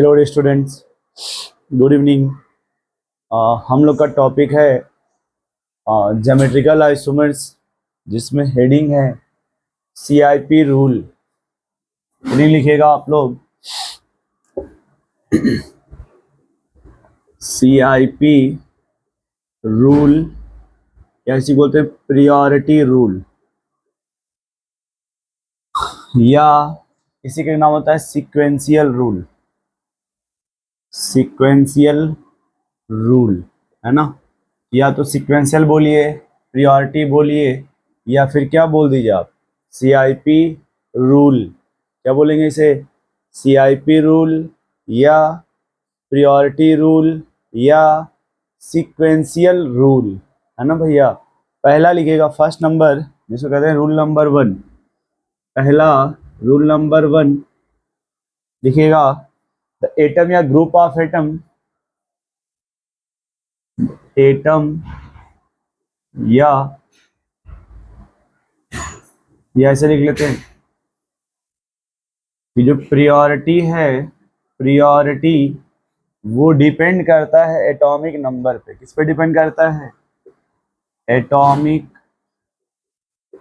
Hello students, good evening. हम लोग का टॉपिक है ज्योमेट्रिकल आइसोमर्स, जिसमें हेडिंग है सीआईपी रूल। हेडिंग लिखिएगा आप लोग, सीआईपी रूल, या इसी बोलते हैं प्रियोरिटी रूल, या इसी का नाम होता है सीक्वेंशियल रूल। सीक्वेंशियल रूल है ना, या तो सीक्वेंशियल बोलिए, प्रियोरिटी बोलिए, या फिर क्या बोल दीजिए आप, सीआईपी रूल। क्या बोलेंगे इसे? सीआईपी रूल, या प्रियोरिटी रूल, या सीक्वेंशियल रूल, है ना भैया। पहला लिखिएगा, फर्स्ट नंबर, जिसको कहते हैं रूल नंबर 1। पहला रूल नंबर 1 लिखिएगा, द एटम या ग्रुप ऑफ एटम, एटम या ऐसे लिख लेते हैं कि जो प्रियोरिटी है, प्रियोरिटी वो डिपेंड करता है एटॉमिक नंबर पे। किस पे डिपेंड करता है? एटॉमिक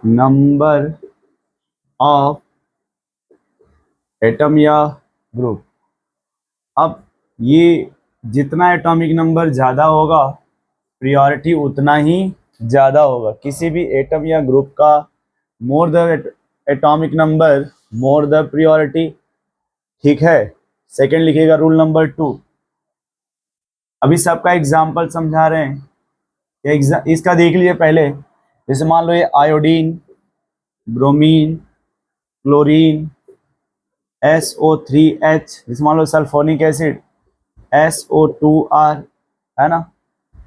नंबर ऑफ एटम या ग्रुप। अब ये जितना एटॉमिक नंबर ज़्यादा होगा, प्रियोरिटी उतना ही ज़्यादा होगा। किसी भी एटम या ग्रुप का more the atomic number, more the priority. ठीक है। सेकंड लिखिएगा, रूल नंबर 2। अभी सबका एग्जाम्पल समझा रहे हैं, इसका देख लीजिए पहले। जैसे मान लो ये आयोडीन, ब्रोमीन, क्लोरीन, SO3H, जैसे मान लो सल्फोनिक एसिड SO2R, है ना,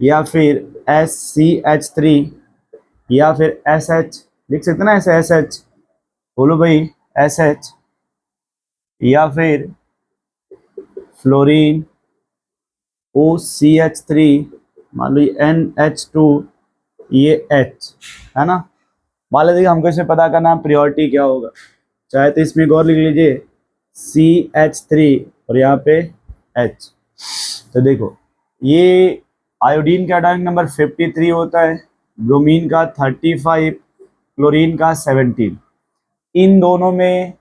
या फिर SCH3, या फिर SH लिख सकते ना, ऐसे SH बोलो भाई, SH, या फिर फ्लोरीन OCH3, मान लो ये NH2, ये H, है ना। मान लीजिए हमको इसमें पता करना है प्रियोरिटी क्या होगा, चाहे तो इसमें गौर लिख लीजिए CH3 और यहाँ पे H। तो देखो, ये आयोडीन का एटॉमिक नंबर 53 होता है, ब्रोमीन का 35, क्लोरीन का 17। इन दोनों में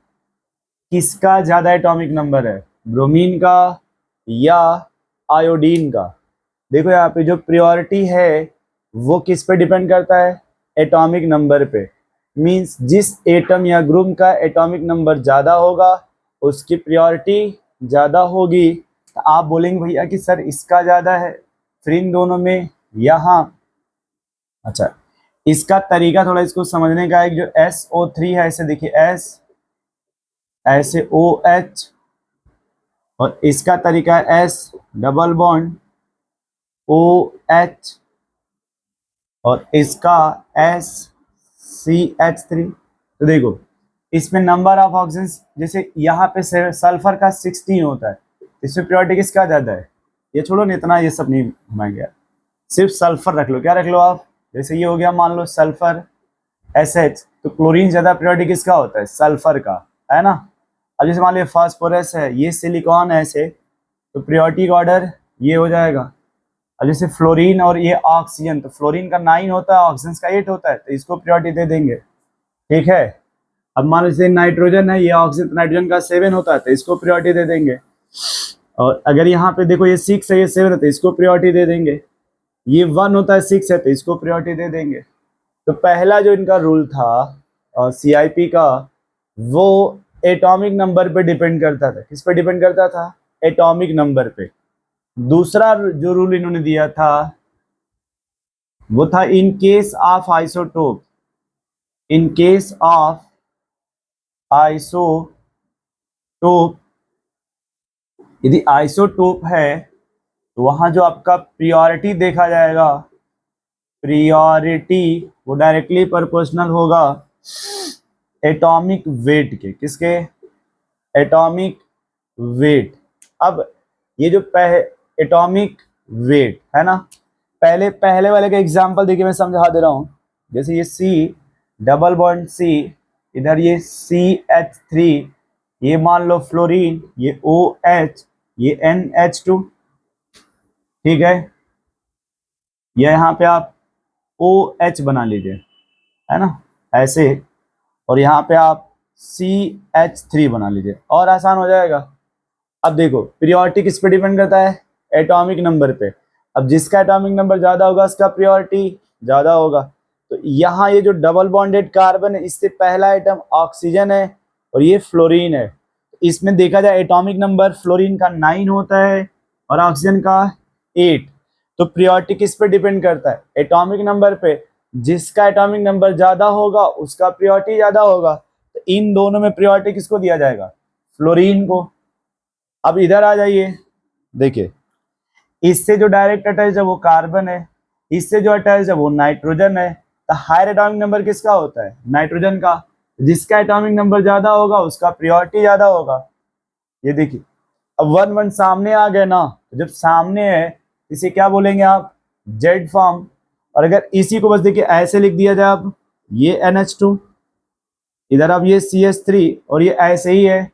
किसका ज़्यादा एटॉमिक नंबर है, ब्रोमीन का या आयोडीन का? देखो यहाँ पे जो प्रियोरिटी है वो किस पे डिपेंड करता है? एटॉमिक नंबर पे। मींस जिस एटम या ग्रुप का एटॉमिक नंबर ज़्यादा होगा उसकी प्रियोरिटी ज़्यादा होगी। तो आप बोलेंगे भैया कि सर इसका ज़्यादा है, फिर इन दोनों में यहाँ। अच्छा, इसका तरीका थोड़ा इसको समझने का है। जो SO3 है, ऐसे देखिए S, ऐसे OH, और इसका तरीका है S डबल बॉन्ड OH, और इसका SCH3। तो देखो इसमें नंबर ऑफ ऑक्सीजन, जैसे यहाँ पे सल्फर का 16 होता है, इसमें प्रियोरिटी किसका ज़्यादा है? ये छोड़ो नहीं, इतना ये सब नहीं घुमाएंगे, सिर्फ सल्फर रख लो। क्या रख लो आप? जैसे ये हो गया, मान लो सल्फर SH, तो क्लोरीन ज़्यादा प्रियोरिटी किसका होता है? सल्फर का, है ना। अब जैसे मान लो फास्फोरस है, ये सिलिकॉन है, ऐसे तो प्रियोरिटी का ऑर्डर ये हो जाएगा। अब जैसे फ्लोरीन और ये ऑक्सीजन, तो फ्लोरीन का 9 होता है, ऑक्सीजन का 8 होता है, तो इसको प्रियोरिटी दे देंगे। ठीक है। अब मान लो जैसे नाइट्रोजन है, ये ऑक्सीजन नाइट्रोजन का 7 होता है, तो इसको प्रियोरिटी दे देंगे। और अगर यहाँ पे देखो ये 6 है, ये 7 है, तो इसको प्रियोरिटी दे देंगे। ये 1 होता है, 6 है, तो इसको प्रियोरिटी दे देंगे। तो पहला जो इनका रूल था CIP का, वो एटॉमिक नंबर पे डिपेंड करता था। किस पे डिपेंड करता था? एटॉमिक नंबर पे। दूसरा जो रूल इन्होंने दिया था वो था in case of isotope, in case of isotope, यदि आइसोटोप है तो वहां जो आपका प्रियोरिटी देखा जाएगा, प्रियोरिटी वो डायरेक्टली प्रोपोर्शनल होगा एटॉमिक वेट के। किसके? Atomic weight. अब ये जो एटॉमिक वेट है ना, पहले वाले का एग्जांपल देखिए, मैं समझा दे रहा हूं। जैसे ये C डबल बॉन्ड C, इधर ये CH3, ये मान लो फ्लोरीन, ये OH, ये NH2, ठीक है, ये यहाँ पे आप OH बना लीजिए, है ना, ऐसे, और यहाँ पे आप CH3 बना लीजिए और आसान हो जाएगा। अब देखो प्रियोरिटी किस पे डिपेंड करता है, एटॉमिक नंबर पे। अब जिसका एटॉमिक नंबर ज्यादा होगा उसका प्रियोरिटी ज्यादा होगा। तो यहाँ ये जो डबल बॉन्डेड कार्बन है इससे पहला आइटम ऑक्सीजन है और ये फ्लोरीन है। इसमें देखा जाए एटॉमिक नंबर फ्लोरीन का 9 होता है और ऑक्सीजन का 8। तो प्रियोरिटी किस पे डिपेंड करता है, एटॉमिक नंबर पे। जिसका एटॉमिक नंबर ज्यादा होगा उसका प्रियोरिटी ज्यादा होगा। तो इन दोनों में प्रियोरिटी किसको दिया जाएगा, फ्लोरीन को। अब इधर आ जाइए, देखिए इससे जो डायरेक्ट अटैच है वो कार्बन है, इससे जो अटैच है वो नाइट्रोजन है। तो हायर एटॉमिक नंबर किसका होता है, नाइट्रोजन का। जिसका एटॉमिक नंबर ज्यादा होगा उसका प्रियोरिटी ज्यादा होगा। ये देखिए अब 1 1 सामने आ गए ना, तो जब सामने है इसे क्या बोलेंगे आप, जेड फॉर्म। और अगर इसी को बस देखिए ऐसे लिख दिया जाए, अब ये NH2, इधर अब ये CH3 और ये ऐसे ही है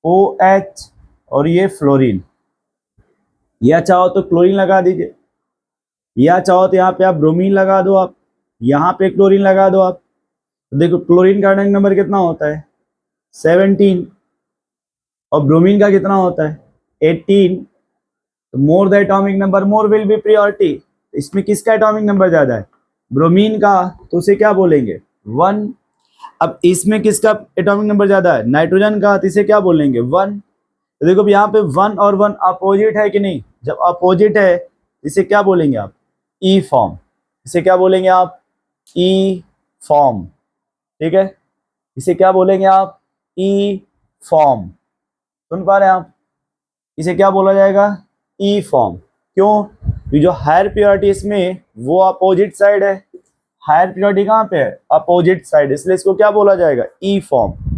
OH और ये फ्लोरीन। या चाहो तो क्लोरीन लगा दीजिए, या चाहो तो यहाँ पे आप ब्रोमीन लगा दो, आप यहाँ पे क्लोरीन लगा दो आप। तो देखो क्लोरीन का एटॉमिक नंबर कितना होता है 17 और ब्रोमीन का कितना होता है 18। तो more the atomic number more will be priority. इसमें किसका एटॉमिक नंबर ज्यादा है, ब्रोमीन का, तो उसे क्या बोलेंगे 1। अब इसमें किसका एटॉमिक नंबर ज्यादा है, नाइट्रोजन का, तो इसे क्या बोलेंगे 1। तो देखो यहाँ पे 1 और 1 अपोजिट है कि नहीं, जब अपोजिट है इसे क्या बोलेंगे आप, ई फॉर्म। इसे क्या बोलेंगे आप, ई फॉर्म, ठीक है, इसे क्या बोलेंगे आप, ई फॉर्म। सुन पा रहे हैं आप, इसे क्या बोला जाएगा, ई फॉर्म। क्यों, जो हायर प्रियोरिटी इसमें वो अपोजिट साइड है, हायर प्रियोरिटी कहाँ पे है, अपोजिट साइड, इसलिए इसको क्या बोला जाएगा, ई फॉर्म।